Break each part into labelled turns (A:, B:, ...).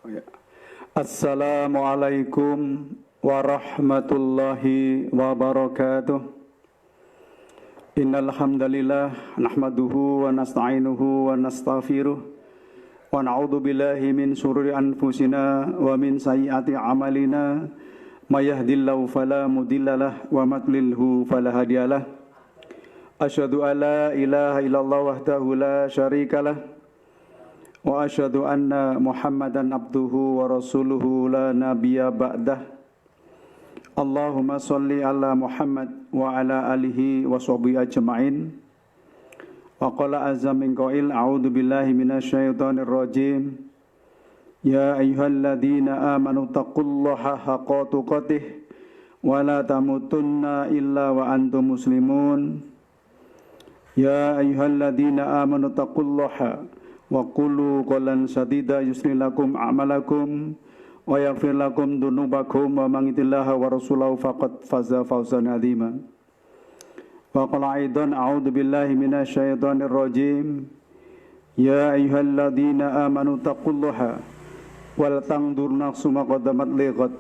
A: Ya. Assalamualaikum warahmatullahi wabarakatuh. Innal hamdalillah nahmaduhu wa nasta'inuhu wa nastaghfiruh wa na'udzu billahi min shururi anfusina wa min sayyiati a'malina may yahdihillahu fala mudhillalah wa may yudlilhu fala hadiyalah. Asyhadu an la ilaha illallah wahdahu la syarikalah wa asyhadu anna Muhammadan abduhu wa rasuluhu la nabiyya ba'dah. Allahumma sholli ala Muhammad wa ala alihi wa sahbihi ajma'in. Wa qala azza min qail a'udzu billahi minasyaitonir rajim. Ya ayyuhalladzina amanu taqullaha haqqa tuqatih wa la tamutunna illa wa antum muslimun. Ya ayyuhalladzina amanu taqullaha wa qulu qawlan sadida yusli lakum a'malakum wa yaghfir lakum dunubakum wa man yuti'illah wa rasulahu faqad faza fawzan 'azima. Wa qala aidan a'udzu billahi minasyaitonir rajim. Ya ayyuhalladzina amanu taqullaha wal tanzur nafsum ma qaddamat lighad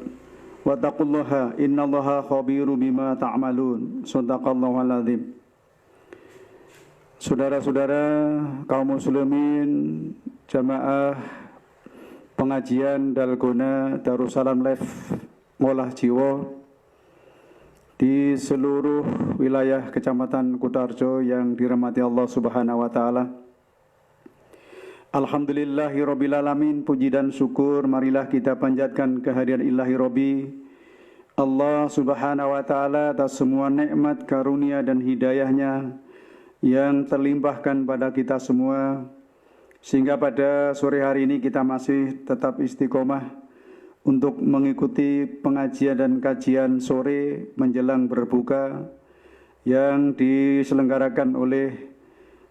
A: wa taqullaha innallaha khabirum bima ta'malun. Shadaqallahul azim. Saudara-saudara kaum muslimin, jamaah pengajian Dalgona Darussalam Live Ngolah Jiwa di seluruh wilayah Kecamatan Kutarjo yang dirahmati Allah Subhanahu wa taala. Alhamdulillahirabbil alamin, puji dan syukur marilah kita panjatkan kehadiran Ilahi Rabbi Allah Subhanahu wa taala atas semua nikmat, karunia dan hidayahnya yang terlimpahkan pada kita semua, sehingga pada sore hari ini kita masih tetap istiqomah untuk mengikuti pengajian dan kajian sore menjelang berbuka yang diselenggarakan oleh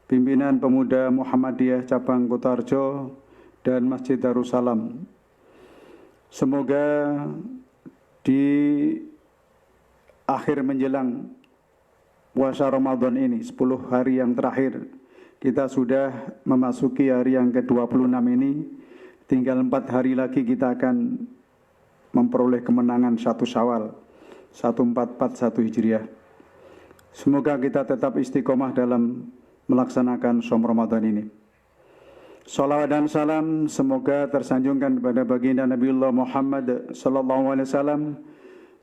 A: pimpinan pemuda Muhammadiyah Cabang Kutarjo dan Masjid Darussalam. Semoga di akhir menjelang puasa Ramadan ini, 10 hari yang terakhir, kita sudah memasuki hari yang ke-26 ini. Tinggal 4 hari lagi kita akan memperoleh kemenangan 1 Syawal 1441 Hijriah. Semoga kita tetap istiqomah dalam melaksanakan Shaum Ramadan ini. Salawat dan salam semoga tersanjungkan kepada baginda Nabiullah Muhammad sallallahu alaihi wasallam,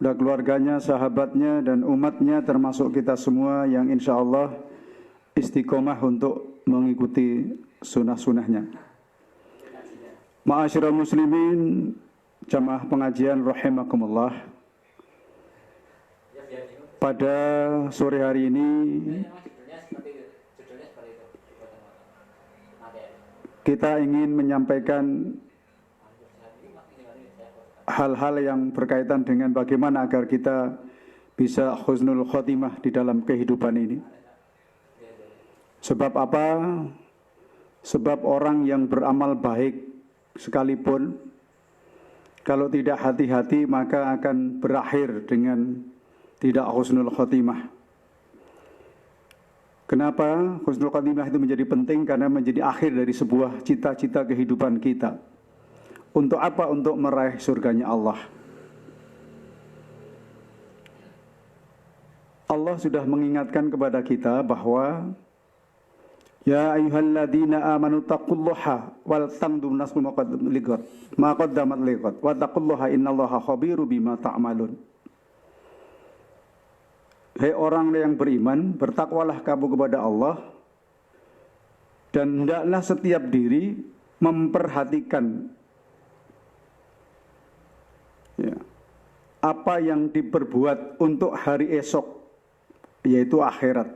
A: dan keluarganya, sahabatnya, dan umatnya, termasuk kita semua yang insya Allah istiqomah untuk mengikuti sunnah-sunnahnya. Ma'asyiral muslimin, jamaah pengajian rahimakumullah. Pada sore hari ini kita ingin menyampaikan hal-hal yang berkaitan dengan bagaimana agar kita bisa husnul khotimah di dalam kehidupan ini. Sebab apa? Sebab orang yang beramal baik sekalipun, kalau tidak hati-hati maka akan berakhir dengan tidak husnul khotimah. Kenapa husnul khotimah itu menjadi penting? Karena menjadi akhir dari sebuah cita-cita kehidupan kita. Untuk apa? Untuk meraih surganya Allah. Allah sudah mengingatkan kepada kita bahwa ya ayyuhalladzina amanu taqullaha wal tanzur nafsum ma qaddamat lighad wa taqullaha innallaha khabirum bima ta'malun. Hai orang yang beriman, bertakwalah kamu kepada Allah dan hendaklah setiap diri memperhatikan apa yang diperbuat untuk hari esok, yaitu akhirat.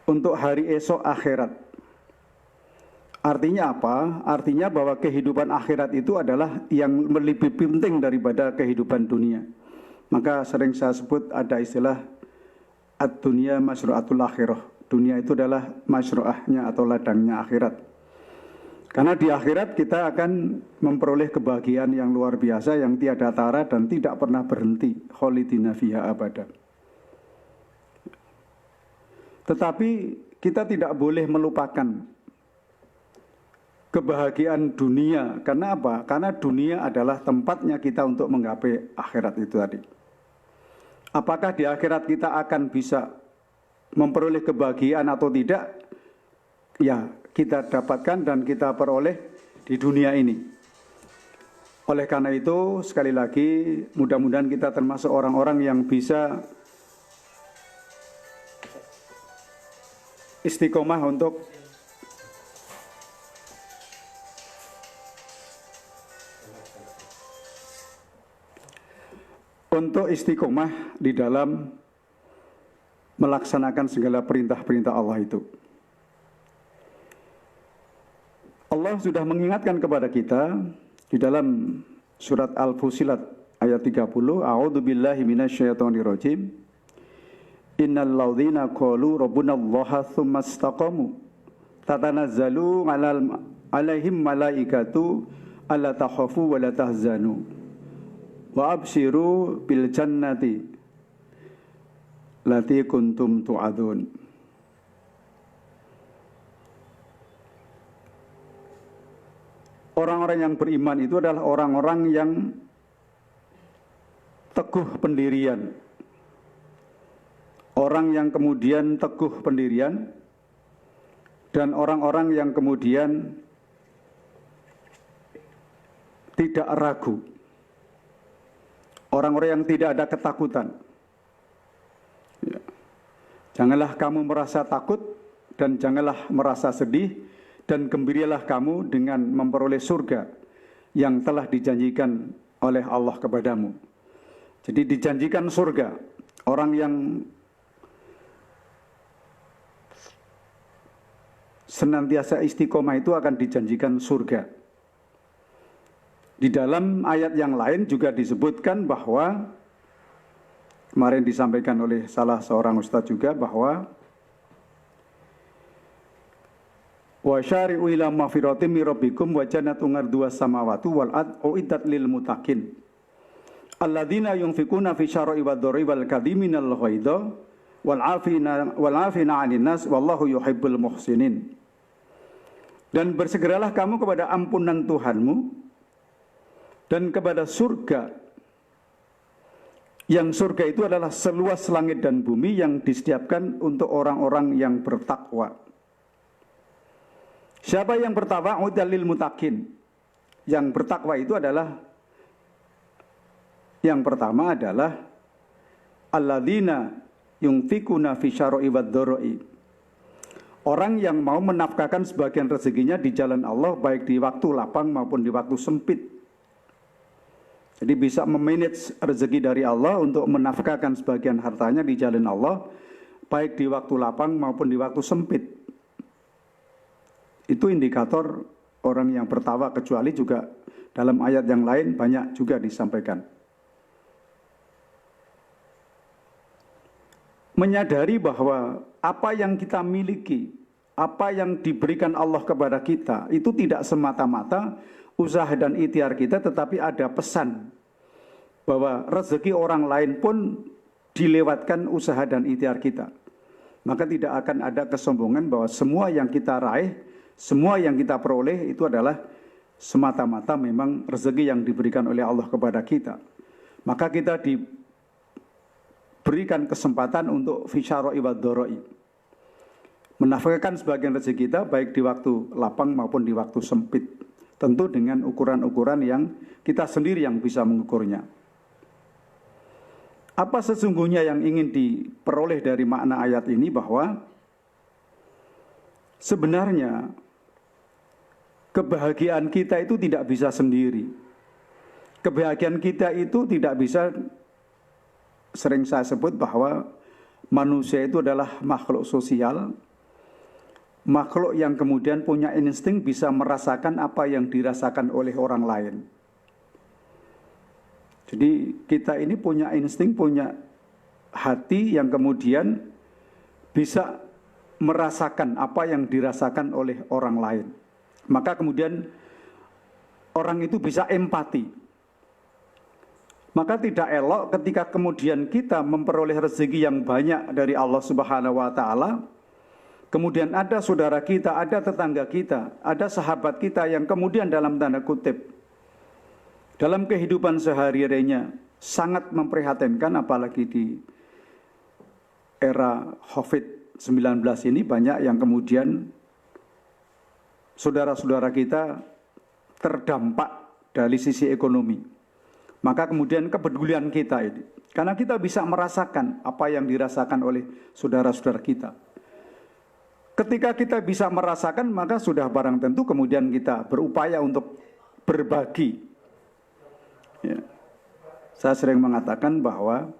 A: Untuk hari esok akhirat. Artinya apa? Artinya bahwa kehidupan akhirat itu adalah yang lebih penting daripada kehidupan dunia. Maka sering saya sebut ada istilah ad-dunya masyru'atul akhirah. Dunia itu adalah masyru'ahnya atau ladangnya akhirat. Karena di akhirat kita akan memperoleh kebahagiaan yang luar biasa, yang tiada tara dan tidak pernah berhenti. Khalidina fiha abada. Tetapi kita tidak boleh melupakan kebahagiaan dunia. Karena apa? Karena dunia adalah tempatnya kita untuk menggapai akhirat itu tadi. Apakah di akhirat kita akan bisa memperoleh kebahagiaan atau tidak? Ya, kita dapatkan dan kita peroleh di dunia ini. Oleh karena itu, sekali lagi, mudah-mudahan kita termasuk orang-orang yang bisa istiqomah untuk istiqomah di dalam melaksanakan segala perintah-perintah Allah itu. Allah sudah mengingatkan kepada kita di dalam surat Al-Fusilat ayat 30, A'udzubillahi minasyaitonirrajim. Innal ladzina qalu rabbunallaha tsumma istaqamu tatanazzalu alaihim malaikatu alla takhafu wa la tahzanu wa abshiru bil jannati lati kuntum tu'adun. Orang-orang yang beriman itu adalah orang-orang yang teguh pendirian. Orang yang kemudian teguh pendirian dan orang-orang yang kemudian tidak ragu. Orang-orang yang tidak ada ketakutan. Ya. Janganlah kamu merasa takut dan janganlah merasa sedih dan gembiralah kamu dengan memperoleh surga yang telah dijanjikan oleh Allah kepadamu. Jadi dijanjikan surga. Orang yang senantiasa istiqomah itu akan dijanjikan surga. Di dalam ayat yang lain juga disebutkan bahwa, kemarin disampaikan oleh salah seorang ustadz juga, bahwa wa syari'u ila maghfiratin min rabbikum wa jannatun 'arduhas samawati wal ardh uiddat lil muttaqin alladzina yunfiquna fi syarri wad dharri wal kadhiminal ghaidha wal 'afina 'anil nas wallahu yuhibbul muhsinin. Dan bersegeralah kamu kepada ampunan Tuhanmu dan kepada surga, yang surga itu adalah seluas langit dan bumi yang disediakan untuk orang-orang yang bertakwa. Siapa yang bertakwa? Udalil mutakin. Yang bertakwa itu adalah, yang pertama adalah alladzina yunfikuna fi syarri wad dharri. Orang yang mau menafkahkan sebagian rezekinya di jalan Allah, baik di waktu lapang maupun di waktu sempit. Jadi bisa memanage rezeki dari Allah untuk menafkahkan sebagian hartanya di jalan Allah, baik di waktu lapang maupun di waktu sempit. Itu indikator orang yang bertakwa, kecuali juga dalam ayat yang lain banyak juga disampaikan. Menyadari bahwa apa yang kita miliki, apa yang diberikan Allah kepada kita, itu tidak semata-mata usaha dan ikhtiar kita, tetapi ada pesan bahwa rezeki orang lain pun dilewatkan usaha dan ikhtiar kita. Maka tidak akan ada kesombongan bahwa semua yang kita raih, semua yang kita peroleh itu adalah semata-mata memang rezeki yang diberikan oleh Allah kepada kita. Maka kita diberikan kesempatan untuk fisyaroi wa doroi, menafkahkan sebagian rezeki kita baik di waktu lapang maupun di waktu sempit. Tentu dengan ukuran-ukuran yang kita sendiri yang bisa mengukurnya. Apa sesungguhnya yang ingin diperoleh dari makna ayat ini? Bahwa sebenarnya kebahagiaan kita itu tidak bisa sendiri. Kebahagiaan kita itu tidak bisa, sering saya sebut bahwa manusia itu adalah makhluk sosial, makhluk yang kemudian punya insting bisa merasakan apa yang dirasakan oleh orang lain. Jadi kita ini punya insting, punya hati yang kemudian bisa merasakan apa yang dirasakan oleh orang lain. Maka kemudian orang itu bisa empati. Maka tidak elok ketika kemudian kita memperoleh rezeki yang banyak dari Allah Subhanahu wa taala, kemudian ada saudara kita, ada tetangga kita, ada sahabat kita yang kemudian dalam tanda kutip dalam kehidupan sehari-harinya sangat memprihatinkan, apalagi di era COVID-19 ini banyak yang kemudian saudara-saudara kita terdampak dari sisi ekonomi. Maka kemudian kepedulian kita ini, karena kita bisa merasakan apa yang dirasakan oleh saudara-saudara kita. Ketika kita bisa merasakan, maka sudah barang tentu kemudian kita berupaya untuk berbagi. Ya. Saya sering mengatakan bahwa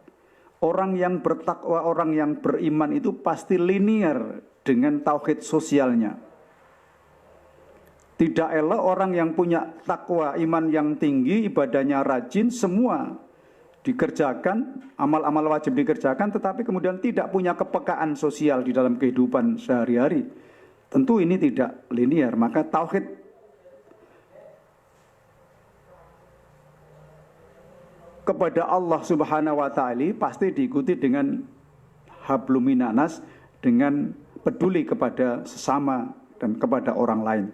A: orang yang bertakwa, orang yang beriman itu pasti linear dengan tauhid sosialnya. Tidak elok orang yang punya takwa, iman yang tinggi, ibadahnya rajin, semua dikerjakan, amal-amal wajib dikerjakan, tetapi kemudian tidak punya kepekaan sosial di dalam kehidupan sehari-hari. Tentu ini tidak linear, maka tauhid kepada Allah Subhanahu wa Ta'ala pasti diikuti dengan hablum minanas, dengan peduli kepada sesama dan kepada orang lain.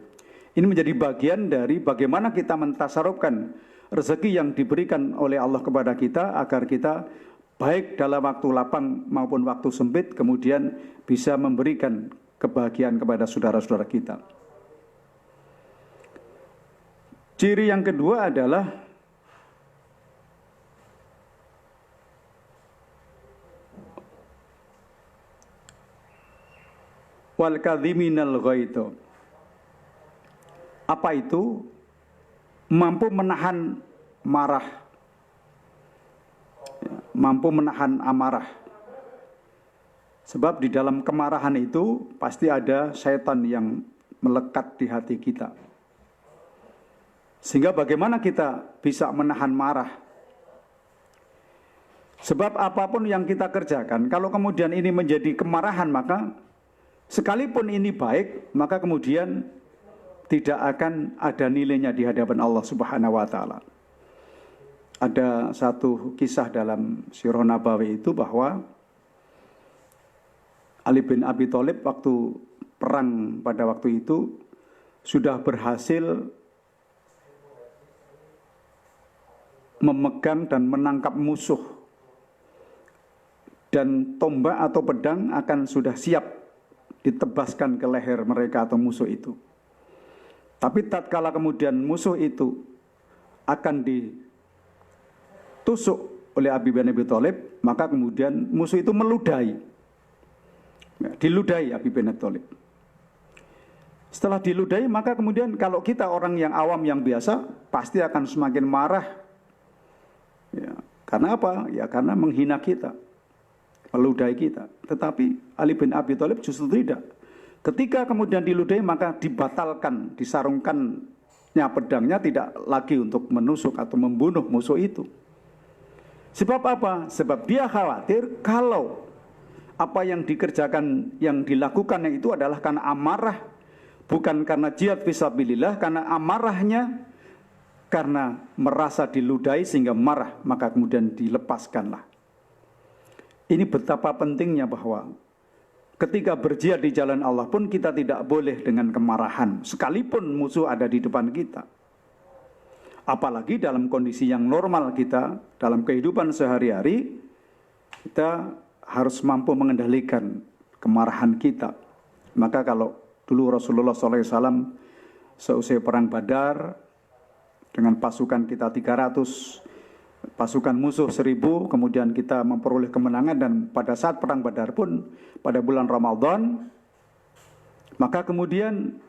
A: Ini menjadi bagian dari bagaimana kita mentasarufkan rezeki yang diberikan oleh Allah kepada kita agar kita baik dalam waktu lapang maupun waktu sempit kemudian bisa memberikan kebahagiaan kepada saudara-saudara kita. Ciri yang kedua adalah wal kadhiminal ghaidha. Apa itu? Mampu menahan marah, mampu menahan amarah. Sebab di dalam kemarahan itu pasti ada setan yang melekat di hati kita. Sehingga bagaimana kita bisa menahan marah? Sebab apapun yang kita kerjakan, kalau kemudian ini menjadi kemarahan, maka sekalipun ini baik, maka kemudian tidak akan ada nilainya di hadapan Allah Subhanahu wa Ta'ala. Ada satu kisah dalam Sirah Nabawi itu bahwa Ali bin Abi Thalib waktu perang pada waktu itu sudah berhasil memegang dan menangkap musuh, dan tombak atau pedang akan sudah siap ditebaskan ke leher mereka atau musuh itu. Tapi tatkala kemudian musuh itu akan ditusuk oleh Abi bin Abi Thalib, maka kemudian musuh itu meludahi. Diludahi Abi bin Abi Thalib. Setelah diludahi, maka kemudian kalau kita orang yang awam yang biasa pasti akan semakin marah. Ya, karena apa? Ya karena menghina kita, meludahi kita. Tetapi Ali bin Abi Thalib justru tidak. Ketika kemudian diludahi, maka dibatalkan, disarungkannya pedangnya tidak lagi untuk menusuk atau membunuh musuh itu. Sebab apa? Sebab dia khawatir kalau apa yang dikerjakan, yang dilakukannya itu adalah karena amarah, bukan karena jihad fisabilillah, karena amarahnya, karena merasa diludahi sehingga marah, maka kemudian dilepaskanlah. Ini betapa pentingnya bahwa ketika berjihad di jalan Allah pun kita tidak boleh dengan kemarahan, sekalipun musuh ada di depan kita. Apalagi dalam kondisi yang normal kita, dalam kehidupan sehari-hari, kita harus mampu mengendalikan kemarahan kita. Maka kalau dulu Rasulullah SAW seusai perang Badar, dengan pasukan kita 300, pasukan musuh 1000, kemudian kita memperoleh kemenangan, dan pada saat perang Badar pun pada bulan Ramadan, maka kemudian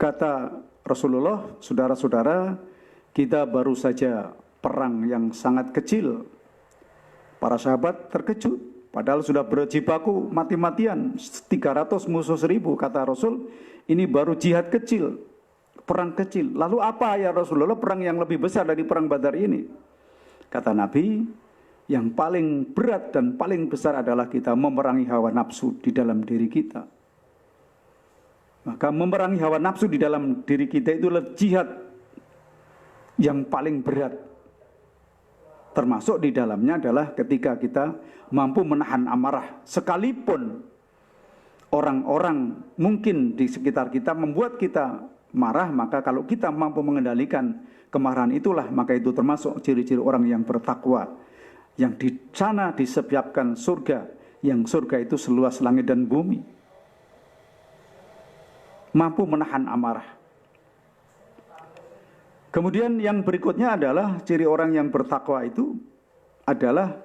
A: kata Rasulullah, saudara-saudara, kita baru saja perang yang sangat kecil. Para sahabat terkejut, padahal sudah berjibaku mati-matian 300 musuh 1000, kata Rasul, ini baru jihad kecil, perang kecil. Lalu apa ya Rasulullah perang yang lebih besar dari perang Badar ini? Kata Nabi, yang paling berat dan paling besar adalah kita memerangi hawa nafsu di dalam diri kita. Maka memerangi hawa nafsu di dalam diri kita itulah jihad yang paling berat. Termasuk di dalamnya adalah ketika kita mampu menahan amarah, sekalipun orang-orang mungkin di sekitar kita membuat kita marah, maka kalau kita mampu mengendalikan kemarahan itulah, maka itu termasuk ciri-ciri orang yang bertakwa, yang di sana disiapkan surga, yang surga itu seluas langit dan bumi, mampu menahan amarah. Kemudian yang berikutnya adalah ciri orang yang bertakwa itu adalah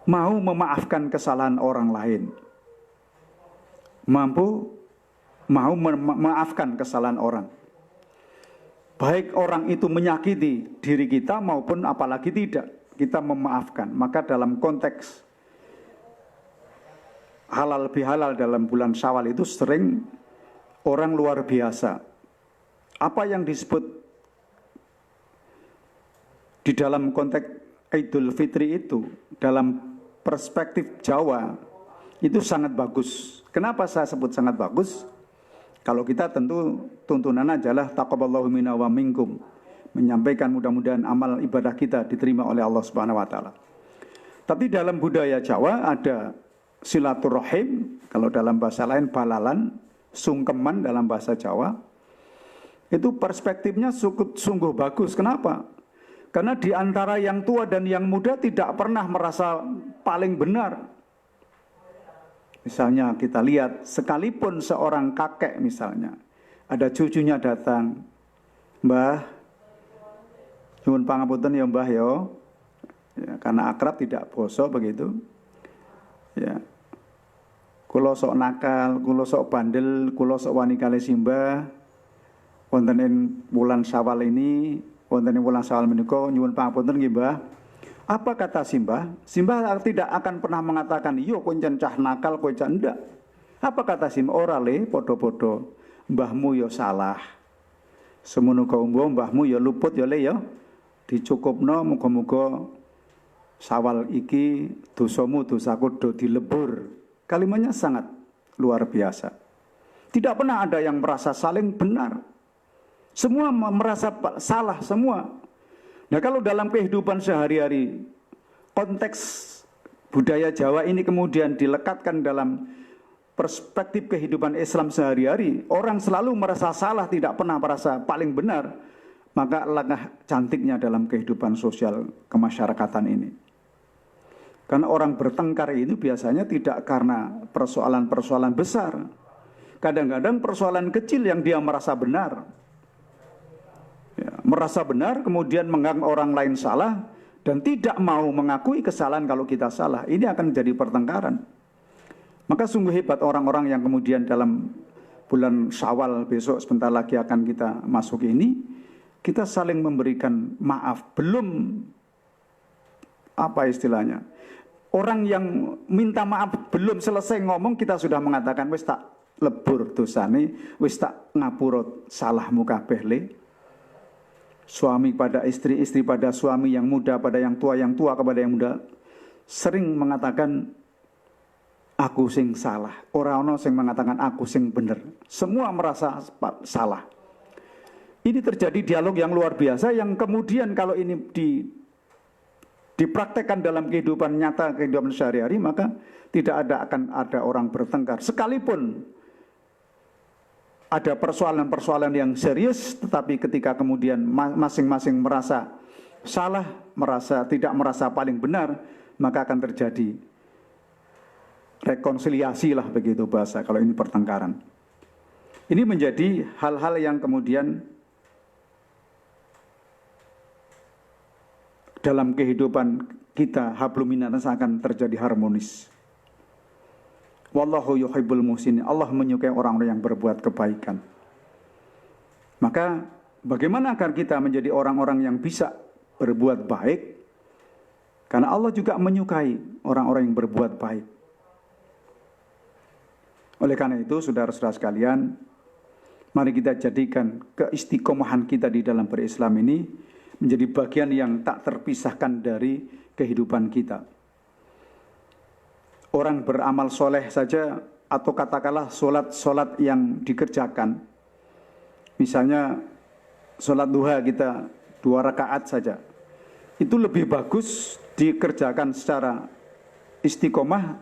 A: mau memaafkan kesalahan orang lain. Mau memaafkan kesalahan orang. Baik orang itu menyakiti diri kita maupun apalagi tidak, kita memaafkan. Maka dalam konteks halal bihalal dalam bulan Syawal itu sering orang luar biasa. Apa yang disebut di dalam konteks Idul Fitri itu, dalam perspektif Jawa, itu sangat bagus. Kenapa saya sebut sangat bagus? Kalau kita tentu tuntunan adalah taqabbalallahu minna wa minkum, menyampaikan mudah-mudahan amal ibadah kita diterima oleh Allah Subhanahu wa taala. Tapi dalam budaya Jawa ada silaturahim, kalau dalam bahasa lain balalan, sungkeman dalam bahasa Jawa. Itu perspektifnya sungguh bagus. Kenapa? Karena di antara yang tua dan yang muda tidak pernah merasa paling benar. Misalnya kita lihat, sekalipun seorang kakek misalnya, ada cucunya datang, Mbah, nyuwun pangapunten ya Mbah yo, ya, karena akrab tidak bosok begitu. Ya, kulo sok nakal, kulo sok bandel, kulo sok wani kalih simbah. Wonten ing bulan Syawal ini, wonten ing bulan Syawal menika nyuwun pangapunten nggih Mbah. Apa kata Simbah? Simbah tidak akan pernah mengatakan, "Yo kowe cah nakal, kowe cah ndak." Apa kata Simbah? Ora le, padha-padha. Mbahmu yo salah. Semono umbo mbahmu yo luput yo le yo. Dicukupno muga-muga Syawal iki dosamu dosaku do dilebur. Kalimatnya sangat luar biasa. Tidak pernah ada yang merasa saling benar. Semua merasa salah semua. Nah kalau dalam kehidupan sehari-hari, konteks budaya Jawa ini kemudian dilekatkan dalam perspektif kehidupan Islam sehari-hari, orang selalu merasa salah, tidak pernah merasa paling benar, maka langkah cantiknya dalam kehidupan sosial kemasyarakatan ini. Karena orang bertengkar itu biasanya tidak karena persoalan-persoalan besar. Kadang-kadang persoalan kecil yang dia merasa benar. Ya, merasa benar, kemudian menganggap orang lain salah, dan tidak mau mengakui kesalahan kalau kita salah. Ini akan menjadi pertengkaran. Maka sungguh hebat orang-orang yang kemudian dalam bulan Syawal besok sebentar lagi akan kita masuk ini, kita saling memberikan maaf. Belum, apa istilahnya, orang yang minta maaf belum selesai ngomong, kita sudah mengatakan, wis tak lebur dosane, wis tak ngapura salahmu kabeh le. Suami pada istri, istri pada suami, yang muda pada yang tua kepada yang muda, sering mengatakan aku sing salah. Ora ono sing mengatakan aku sing bener. Semua merasa salah. Ini terjadi dialog yang luar biasa yang kemudian kalau ini dipraktekkan dalam kehidupan nyata, kehidupan sehari-hari, maka tidak akan ada orang bertengkar. Sekalipun ada persoalan-persoalan yang serius, tetapi ketika kemudian masing-masing merasa salah, tidak merasa paling benar, maka akan terjadi rekonsiliasi lah begitu bahasa kalau ini pertengkaran. Ini menjadi hal-hal yang kemudian dalam kehidupan kita hablum minanas akan terjadi harmonis. Wallahu yuhibbul muhsinin. Allah menyukai orang-orang yang berbuat kebaikan. Maka bagaimana agar kita menjadi orang-orang yang bisa berbuat baik? Karena Allah juga menyukai orang-orang yang berbuat baik. Oleh karena itu, saudara-saudara sekalian, mari kita jadikan keistiqomahan kita di dalam berislam ini menjadi bagian yang tak terpisahkan dari kehidupan kita. Orang beramal soleh saja, atau katakanlah solat yang dikerjakan, misalnya solat duha kita 2 rakaat saja, itu lebih bagus dikerjakan secara istiqomah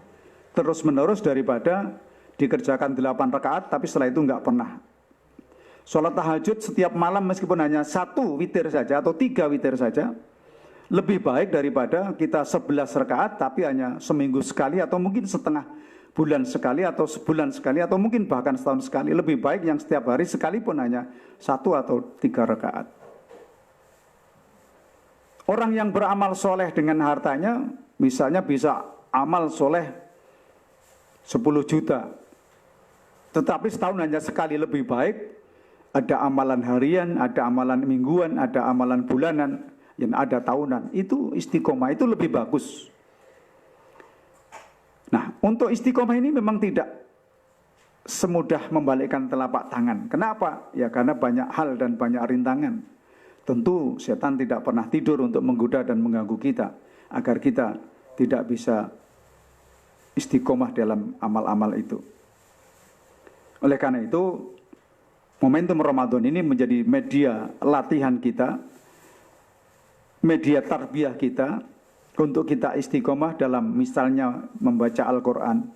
A: terus-menerus daripada dikerjakan 8 rakaat tapi setelah itu nggak pernah. Sholat tahajud setiap malam meskipun hanya 1 witir saja atau 3 witir saja, lebih baik daripada kita 11 rakaat tapi hanya seminggu sekali atau mungkin setengah bulan sekali atau sebulan sekali atau mungkin bahkan setahun sekali. Lebih baik yang setiap hari sekalipun hanya 1 atau 3 rakaat. Orang yang beramal soleh dengan hartanya, misalnya bisa amal soleh 10 juta. Tetapi setahun hanya sekali, lebih baik ada amalan harian, ada amalan mingguan, ada amalan bulanan, yang ada tahunan. Itu istiqomah, itu lebih bagus. Nah, untuk istiqomah ini memang tidak semudah membalikkan telapak tangan. Kenapa? Ya karena banyak hal dan banyak rintangan. Tentu setan tidak pernah tidur untuk menggoda dan mengganggu kita, agar kita tidak bisa istiqomah dalam amal-amal itu. Oleh karena itu, momentum Ramadan ini menjadi media latihan kita, media tarbiyah kita, untuk kita istiqomah dalam misalnya membaca Al-Quran.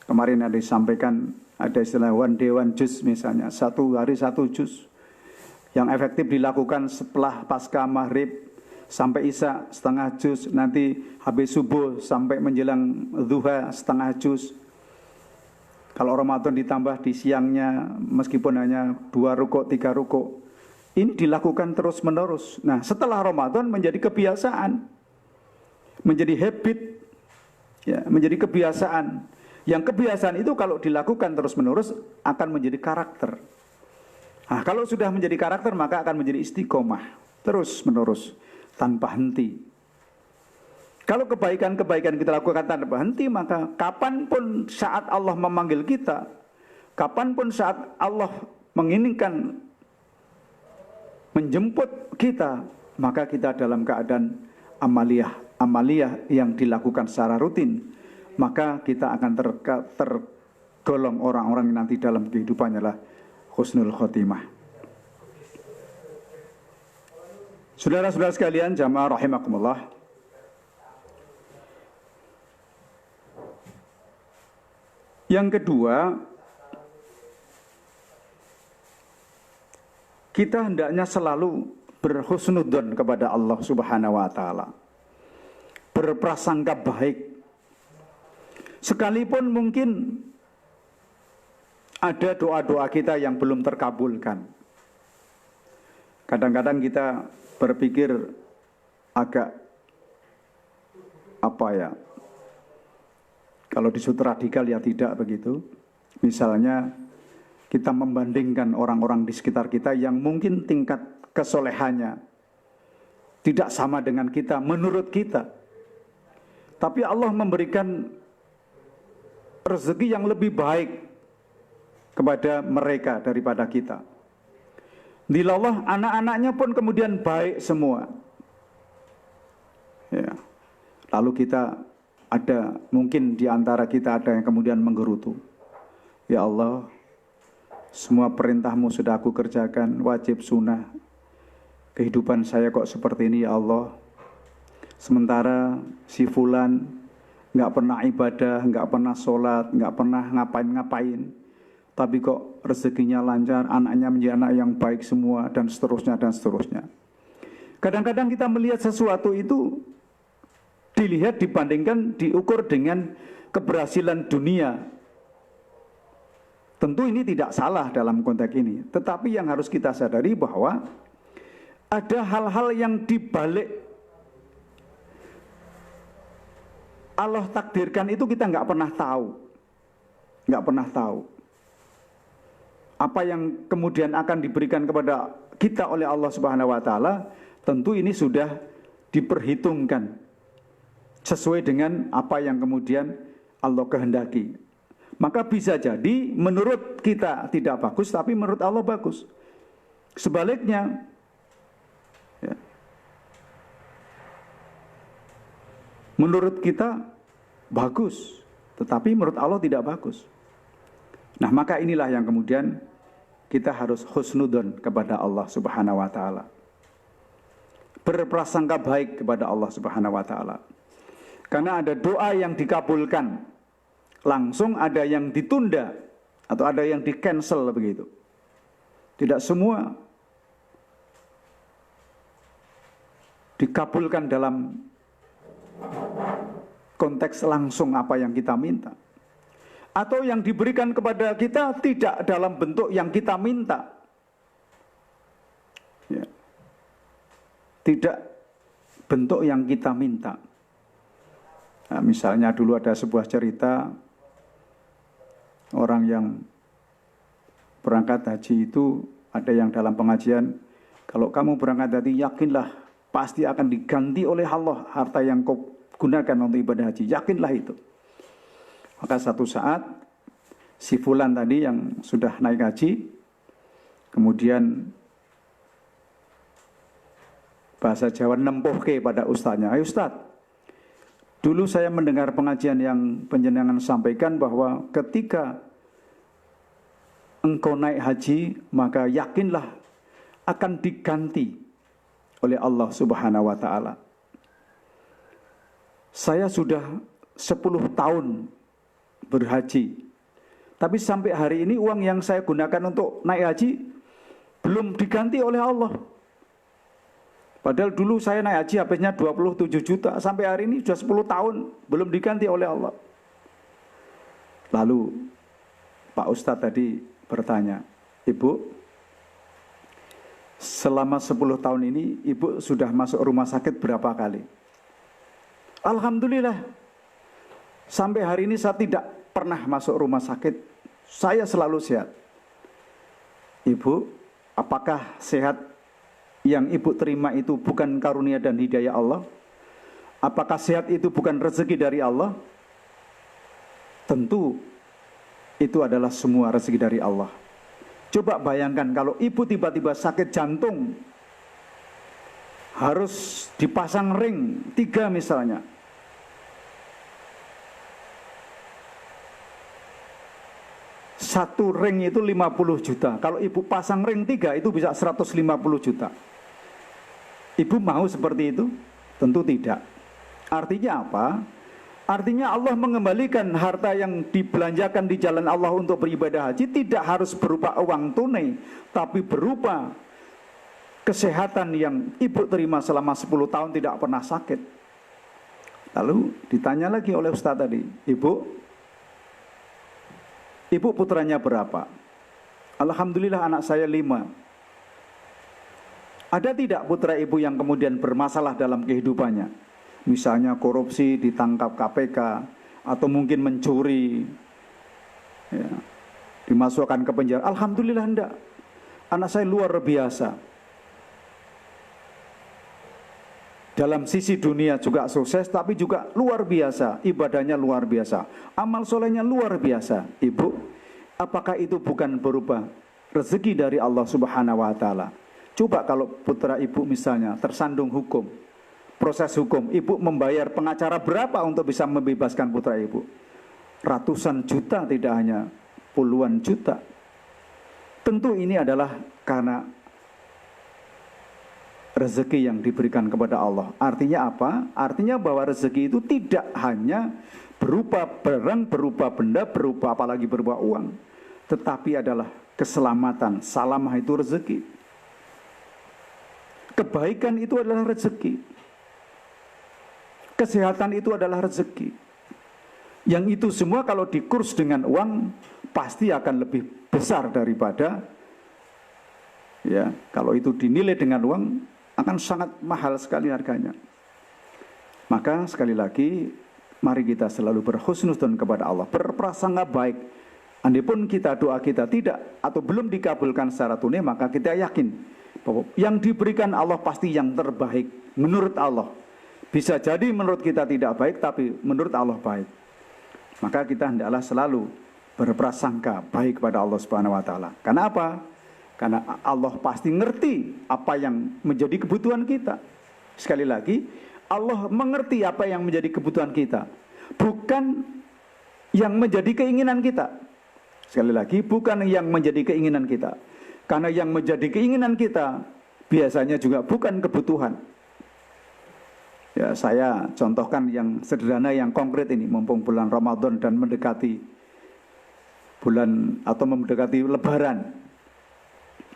A: Kemarin ada disampaikan, ada istilah one day one juz misalnya, 1 hari 1 juz. Yang efektif dilakukan setelah pasca maghrib sampai isya setengah juz, nanti habis subuh sampai menjelang duha setengah juz. Kalau Ramadan ditambah di siangnya meskipun hanya 2 rukuk, 3 rukuk. Ini dilakukan terus menerus. Nah, setelah Ramadan menjadi kebiasaan, menjadi habit, ya, menjadi kebiasaan. Yang kebiasaan itu kalau dilakukan terus menerus akan menjadi karakter. Nah, kalau sudah menjadi karakter maka akan menjadi istiqomah terus menerus tanpa henti. Kalau kebaikan-kebaikan kita lakukan tanpa henti, maka kapanpun saat Allah memanggil kita, kapanpun saat Allah menginginkan menjemput kita, maka kita dalam keadaan amaliyah yang dilakukan secara rutin, maka kita akan tergolong orang-orang yang nanti dalam kehidupannya lah husnul khotimah. Saudara-saudara sekalian, jamaah rahimakumullah, yang kedua, kita hendaknya selalu berhusnudzon kepada Allah Subhanahu wa taala. Berprasangka baik. Sekalipun mungkin ada doa-doa kita yang belum terkabulkan. Kadang-kadang kita berpikir agak kalau disebut radikal ya tidak begitu. Misalnya kita membandingkan orang-orang di sekitar kita yang mungkin tingkat kesolehannya tidak sama dengan kita menurut kita. Tapi Allah memberikan rezeki yang lebih baik kepada mereka daripada kita. Dilallah anak-anaknya pun kemudian baik semua. Ya. Lalu kita ada mungkin di antara kita ada yang kemudian menggerutu. Ya Allah, semua perintahmu sudah aku kerjakan, wajib sunnah. Kehidupan saya kok seperti ini ya Allah. Sementara si fulan nggak pernah ibadah, nggak pernah sholat, nggak pernah ngapain-ngapain. Tapi kok rezekinya lancar, anaknya menjadi anak yang baik semua, dan seterusnya dan seterusnya. Kadang-kadang kita melihat sesuatu itu dilihat, dibandingkan, diukur dengan keberhasilan dunia. Tentu ini tidak salah dalam konteks ini. Tetapi yang harus kita sadari bahwa ada hal-hal yang dibalik Allah takdirkan itu kita nggak pernah tahu. Nggak pernah tahu. Apa yang kemudian akan diberikan kepada kita oleh Allah Subhanahu wa taala, tentu ini sudah diperhitungkan sesuai dengan apa yang kemudian Allah kehendaki. Maka bisa jadi menurut kita tidak bagus, tapi menurut Allah bagus. Sebaliknya, ya, menurut kita bagus, tetapi menurut Allah tidak bagus. Nah, maka inilah yang kemudian kita harus husnudzon kepada Allah Subhanahu wa taala. Berprasangka baik kepada Allah Subhanahu wa taala. Karena ada doa yang dikabulkan langsung, ada yang ditunda atau ada yang di-cancel begitu. Tidak semua dikabulkan dalam konteks langsung apa yang kita minta. Atau yang diberikan kepada kita tidak dalam bentuk yang kita minta. Ya. Tidak bentuk yang kita minta. Nah, misalnya dulu ada sebuah cerita orang yang berangkat haji itu, ada yang dalam pengajian, kalau kamu berangkat haji yakinlah pasti akan diganti oleh Allah harta yang kau gunakan untuk ibadah haji, yakinlah itu. Maka satu saat si fulan tadi yang sudah naik haji, kemudian bahasa Jawa nempuhke pada ustaznya, ayo ustaz, dulu saya mendengar pengajian yang panjenengan sampaikan bahwa ketika engkau naik haji, maka yakinlah akan diganti oleh Allah Subhanahu wa ta'ala. Saya sudah 10 tahun berhaji, tapi sampai hari ini uang yang saya gunakan untuk naik haji belum diganti oleh Allah. Padahal dulu saya naik haji habisnya 27 juta, sampai hari ini sudah 10 tahun belum diganti oleh Allah. Lalu Pak Ustadz tadi bertanya, Ibu, selama 10 tahun ini Ibu sudah masuk rumah sakit berapa kali? Alhamdulillah, sampai hari ini saya tidak pernah masuk rumah sakit, saya selalu sehat. Ibu, apakah sehat yang Ibu terima itu bukan karunia dan hidayah Allah? Apakah sehat itu bukan rezeki dari Allah? Tentu itu adalah semua rezeki dari Allah. Coba bayangkan kalau ibu tiba-tiba sakit jantung, harus dipasang ring 3 misalnya. Satu ring itu 50 juta. Kalau ibu pasang ring 3 itu bisa 150 juta. Ibu mau seperti itu? Tentu tidak. Artinya apa? Artinya Allah mengembalikan harta yang dibelanjakan di jalan Allah untuk beribadah haji tidak harus berupa uang tunai, tapi berupa kesehatan yang ibu terima selama 10 tahun tidak pernah sakit. Lalu ditanya lagi oleh Ustaz tadi, Ibu putranya berapa? Alhamdulillah anak saya 5. Ada tidak putra ibu yang kemudian bermasalah dalam kehidupannya? Misalnya korupsi, ditangkap KPK, atau mungkin mencuri, ya, dimasukkan ke penjara. Alhamdulillah enggak. Anak saya luar biasa. Dalam sisi dunia juga sukses, tapi juga luar biasa. Ibadahnya luar biasa. Amal solehnya luar biasa. Ibu, apakah itu bukan berupa rezeki dari Allah Subhanahu wa ta'ala? Coba kalau putra ibu misalnya tersandung hukum, proses hukum, ibu membayar pengacara berapa untuk bisa membebaskan putra ibu? Ratusan juta, tidak hanya puluhan juta. Tentu ini adalah karena rezeki yang diberikan kepada Allah. Artinya apa? Artinya bahwa rezeki itu tidak hanya berupa barang, berupa benda, berupa apalagi berupa uang, tetapi adalah keselamatan. Salamah itu rezeki. Kebaikan itu adalah rezeki. Kesehatan itu adalah rezeki. Yang itu semua kalau dikurs dengan uang pasti akan lebih besar daripada, ya, kalau itu dinilai dengan uang akan sangat mahal sekali harganya. Maka sekali lagi mari kita selalu berhusnuzon kepada Allah, berprasangka baik. Andipun kita doa kita tidak atau belum dikabulkan secara tunai, maka kita yakin bahwa yang diberikan Allah pasti yang terbaik menurut Allah. Bisa jadi menurut kita tidak baik, tapi menurut Allah baik. Maka kita hendaklah selalu berprasangka baik kepada Allah Subhanahu wa ta'ala. Karena apa? Karena Allah pasti ngerti apa yang menjadi kebutuhan kita. Sekali lagi, Allah mengerti apa yang menjadi kebutuhan kita, bukan yang menjadi keinginan kita. Sekali lagi, bukan yang menjadi keinginan kita. Karena yang menjadi keinginan kita biasanya juga bukan kebutuhan. Ya, saya contohkan yang sederhana, yang konkret ini, mumpung bulan Ramadan dan mendekati bulan atau mendekati Lebaran.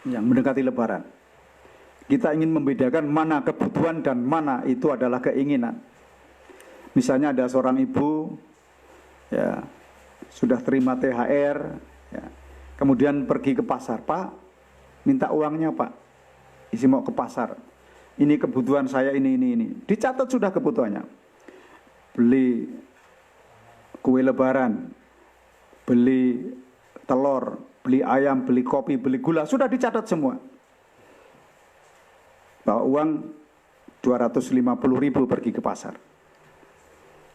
A: Yang mendekati Lebaran. Kita ingin membedakan mana kebutuhan dan mana itu adalah keinginan. Misalnya ada seorang ibu, ya, sudah terima THR, ya, kemudian pergi ke pasar, Pak, minta uangnya Pak, isi mau ke pasar. Ini kebutuhan saya ini. Dicatat sudah kebutuhannya. Beli kue lebaran, beli telur, beli ayam, beli kopi, beli gula, sudah dicatat semua. Bawa uang 250.000 pergi ke pasar.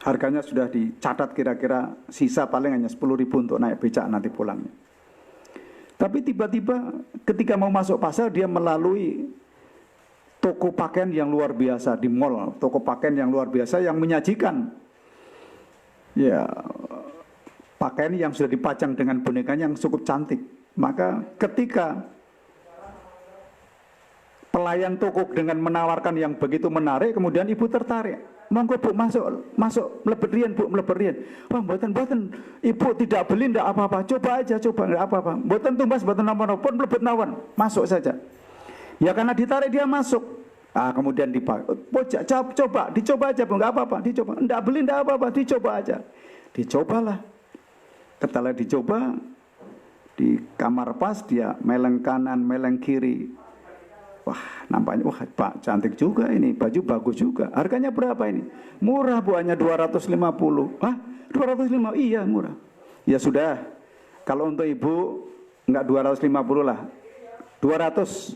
A: Harganya sudah dicatat, kira-kira sisa paling hanya 10.000 untuk naik becak nanti pulangnya. Tapi tiba-tiba ketika mau masuk pasar, dia melalui toko pakaian yang luar biasa di mall, toko pakaian yang luar biasa yang menyajikan ya pakaian yang sudah dipajang dengan bonekanya yang cukup cantik. Maka ketika pelayan toko dengan menawarkan yang begitu menarik, kemudian ibu tertarik. Monggo Bu, masuk mlebet riyen Bu, mlebet riyen. Wah, mboten Ibu tidak beli ndak apa-apa. Coba aja, ndak apa-apa. Mboten tumbas, mboten napa-napa, pun mlebet mawon. Masuk saja. Ya karena ditarik dia masuk. Ah, kemudian coba, dicoba aja Bu, enggak apa-apa, dicoba. Enggak beli enggak apa-apa, dicoba aja. Dicobalah. Setelah dicoba, di kamar pas dia meleng kanan, meleng kiri. Wah, nampaknya Pak cantik juga ini, baju bagus juga. Harganya berapa ini? Murah Bu, hanya 250. Hah? 250? Iya, murah. Ya sudah. Kalau untuk ibu enggak 250 lah. 200.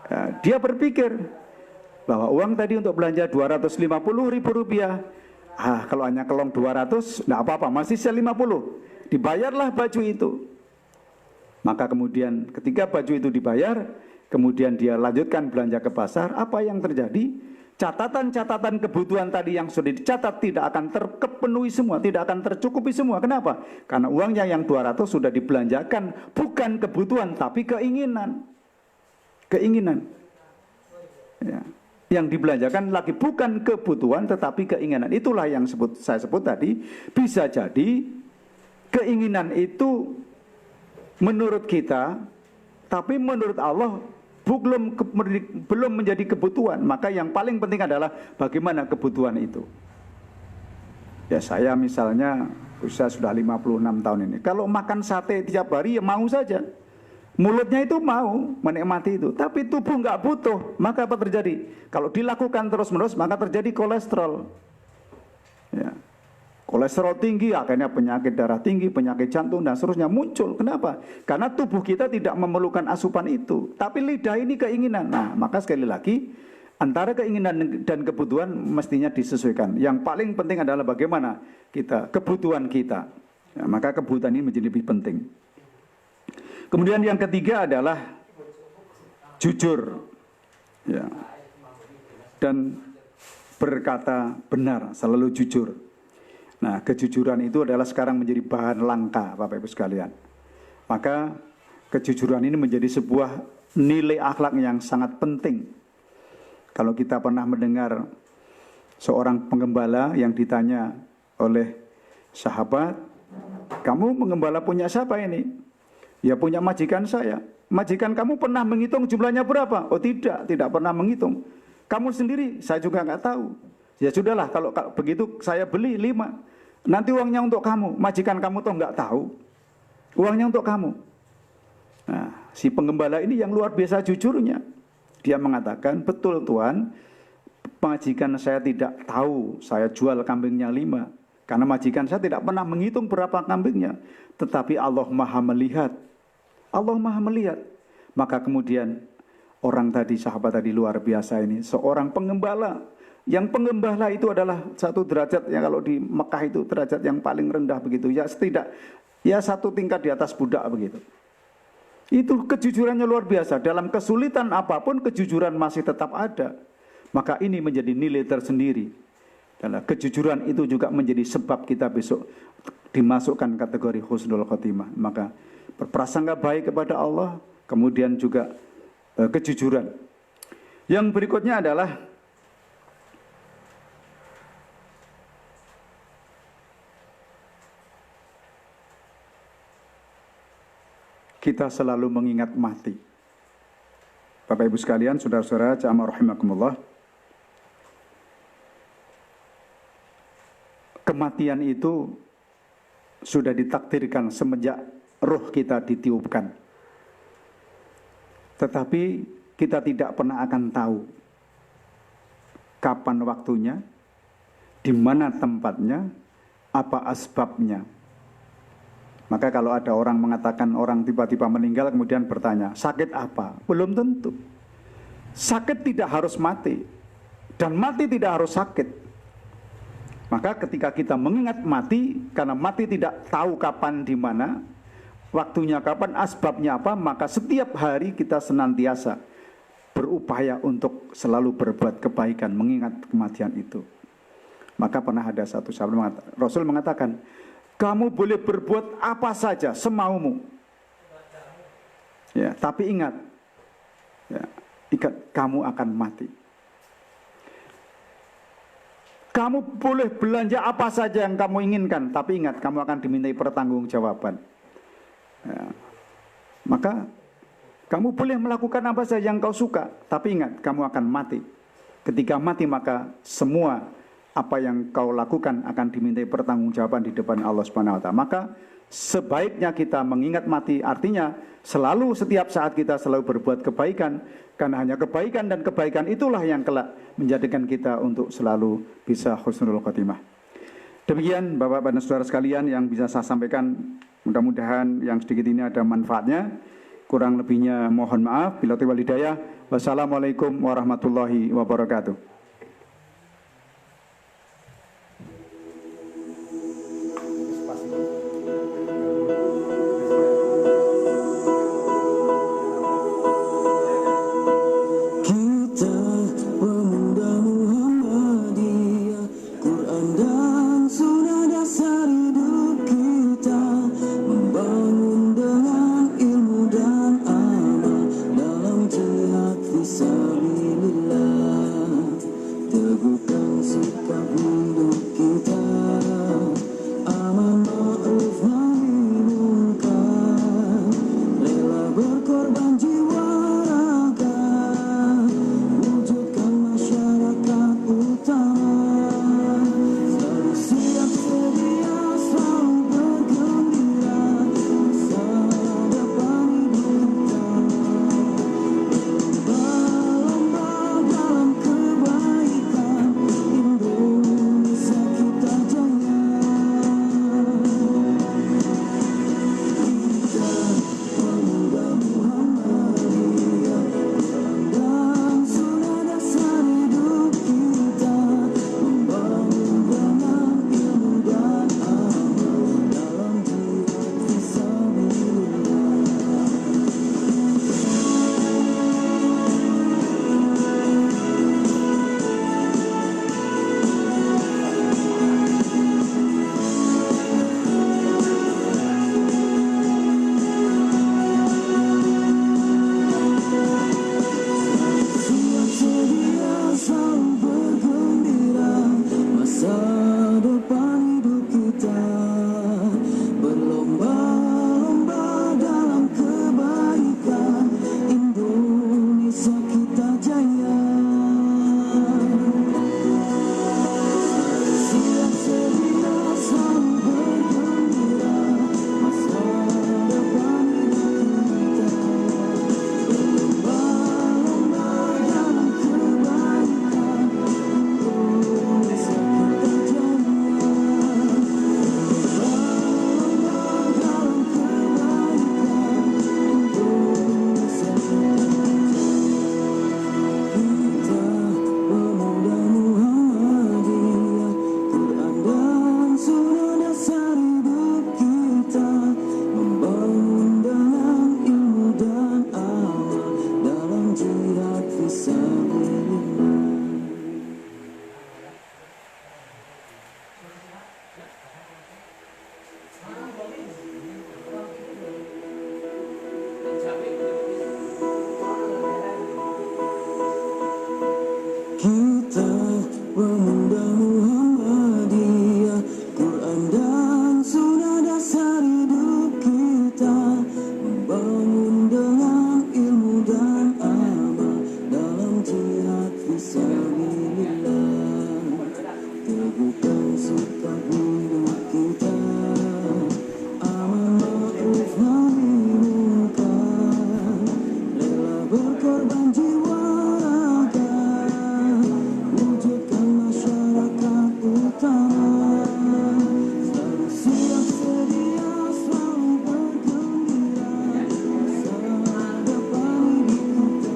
A: Ya, dia berpikir bahwa uang tadi untuk belanja 250.000 rupiah. Ah, kalau hanya kelong 200, enggak apa-apa, masih sisa 50. Dibayarlah baju itu. Maka kemudian ketika baju itu dibayar, kemudian dia lanjutkan belanja ke pasar, apa yang terjadi? Catatan-catatan kebutuhan tadi yang sudah dicatat tidak akan terpenuhi semua, tidak akan tercukupi semua. Kenapa? Karena uangnya yang 200 sudah dibelanjakan, bukan kebutuhan, tapi keinginan. Keinginan. Ya. Yang dibelanjakan lagi bukan kebutuhan, tetapi keinginan. Itulah yang saya sebut tadi, bisa jadi keinginan itu menurut kita, tapi menurut Allah belum menjadi kebutuhan. Maka yang paling penting adalah bagaimana kebutuhan itu. Ya, saya misalnya usia sudah 56 tahun ini, kalau makan sate tiap hari ya mau saja. Mulutnya itu mau menikmati itu, tapi tubuh nggak butuh. Maka apa terjadi? Kalau dilakukan terus-menerus, maka terjadi kolesterol. Ya. Kolesterol tinggi, akhirnya penyakit darah tinggi, penyakit jantung, dan seterusnya muncul. Kenapa? Karena tubuh kita tidak memerlukan asupan itu. Tapi lidah ini keinginan. Nah, maka sekali lagi, antara keinginan dan kebutuhan mestinya disesuaikan. Yang paling penting adalah bagaimana kebutuhan kita. Ya, maka kebutuhan ini menjadi lebih penting. Kemudian yang ketiga adalah jujur. Ya. Dan berkata benar, selalu jujur. Nah, kejujuran itu adalah sekarang menjadi bahan langka, Bapak Ibu sekalian. Maka kejujuran ini menjadi sebuah nilai akhlak yang sangat penting. Kalau kita pernah mendengar seorang penggembala yang ditanya oleh sahabat, "Kamu penggembala punya siapa ini?" "Ya punya majikan saya." "Majikan kamu pernah menghitung jumlahnya berapa?" "Oh tidak pernah menghitung." "Kamu sendiri?" "Saya juga nggak tahu." "Ya sudahlah, kalau begitu saya beli 5. Nanti uangnya untuk kamu. Majikan kamu toh nggak tahu. Uangnya untuk kamu." Nah, si penggembala ini yang luar biasa jujurnya. Dia mengatakan, "Betul Tuhan, majikan saya tidak tahu saya jual kambingnya 5. Karena majikan saya tidak pernah menghitung berapa kambingnya. Tetapi Allah Maha melihat. Allah Maha melihat." Maka kemudian orang tadi, sahabat tadi luar biasa ini, seorang penggembala. Yang penggembala itu adalah satu derajat yang kalau di Mekah itu derajat yang paling rendah begitu. Ya satu tingkat di atas budak begitu. Itu kejujurannya luar biasa. Dalam kesulitan apapun kejujuran masih tetap ada. Maka ini menjadi nilai tersendiri. Dan kejujuran itu juga menjadi sebab kita besok dimasukkan kategori husnul khotimah. Maka berprasangka baik kepada Allah, kemudian juga kejujuran. Yang berikutnya adalah kita selalu mengingat mati. Bapak Ibu sekalian, saudara-saudara jamaah rahimakumullah, kematian itu sudah ditakdirkan semenjak roh kita ditiupkan. Tetapi kita tidak pernah akan tahu kapan waktunya, di mana tempatnya, apa asbabnya. Maka kalau ada orang mengatakan orang tiba-tiba meninggal kemudian bertanya, sakit apa? Belum tentu. Sakit tidak harus mati, dan mati tidak harus sakit. Maka ketika kita mengingat mati, karena mati tidak tahu kapan, di mana, waktunya kapan, asbabnya apa, maka setiap hari kita senantiasa berupaya untuk selalu berbuat kebaikan, mengingat kematian itu. Maka pernah ada satu sahabat Rasul mengatakan, kamu boleh berbuat apa saja semaumu, ya, tapi ingat, ya, kamu akan mati. Kamu boleh belanja apa saja yang kamu inginkan, tapi ingat, kamu akan dimintai pertanggungjawaban. Ya. Maka kamu boleh melakukan apa saja yang kau suka, tapi ingat, kamu akan mati. Ketika mati, maka semua apa yang kau lakukan akan dimintai pertanggungjawaban di depan Allah Subhanahu wa Ta'ala. Maka sebaiknya kita mengingat mati, artinya selalu setiap saat kita selalu berbuat kebaikan, karena hanya kebaikan dan kebaikan itulah yang kelak menjadikan kita untuk selalu bisa husnul khotimah. Demikian Bapak dan Saudara sekalian yang bisa saya sampaikan, mudah-mudahan yang sedikit ini ada manfaatnya. Kurang lebihnya mohon maaf. Bila wal hidayah. Wassalamualaikum warahmatullahi wabarakatuh.
B: Fisabilillah. korban jiwa raga, wujudkan masyarakat utama, selalu siap sedia, selalu bergembira, masa depan hidup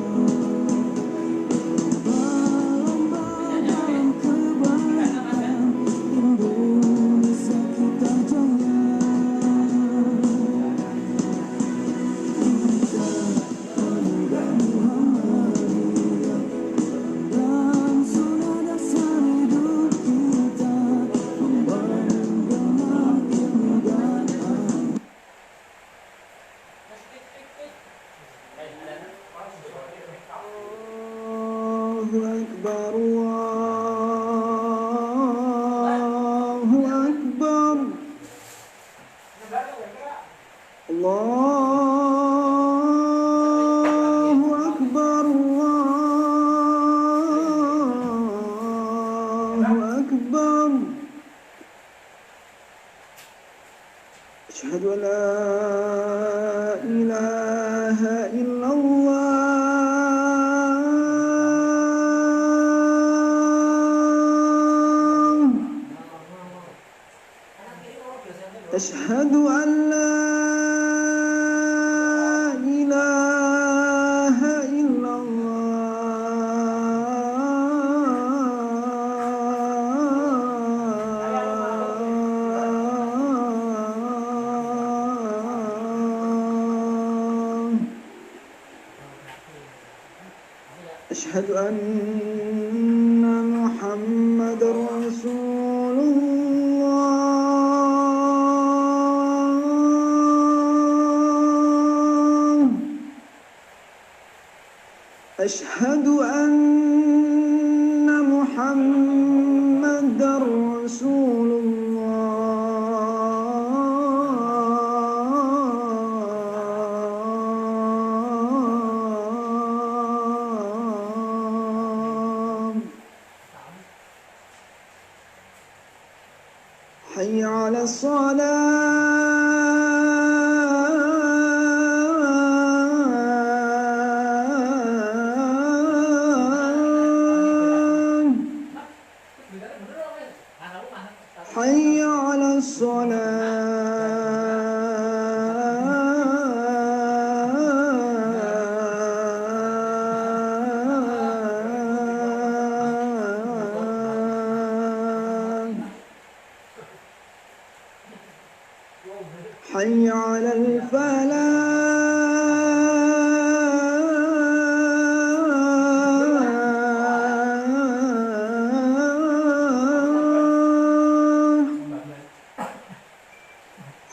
B: kita, lomba dalam kebaikan, Indonesia kita jaya. Dan sudah dasar hidup kita membangun dengan ilmu dan amal. Allahu Akbar, Allahu Akbar, Allahu Akbar, Allahu Akbar. Asyhadu an la ilaha illallah. Asyhadu an la ilaha illallah. Asyhadu anna Muhammadar Rasulullah. Asyhadu anna Muhammadar Rasulullah. Hayya 'alas shalah. Hayya 'alas shalah. Hayya 'alal falah.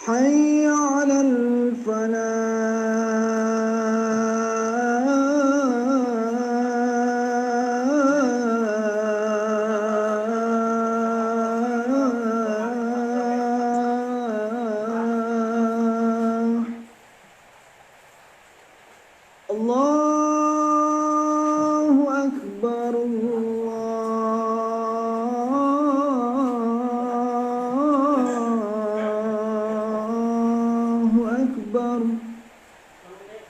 B: Hayya 'alal falah. Allahu Akbar, Allahu Akbar.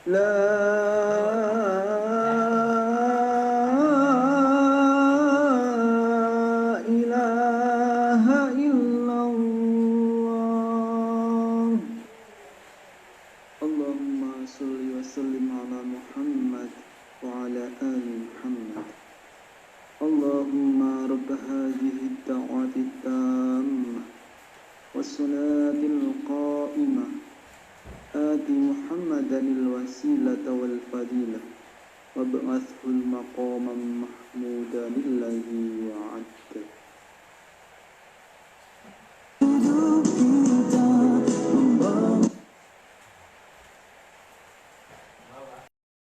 B: La ilaha illallah. Allahumma salli wa sallim ala Muhammad wa ala ali Muhammad. Allahumma rabb hadhihi ad-da'wati at-tammah was-salati al-qa'imah ati Muhammadan al-wasilata wal fadilah wab'athhu al-maqama mahmudan alladhi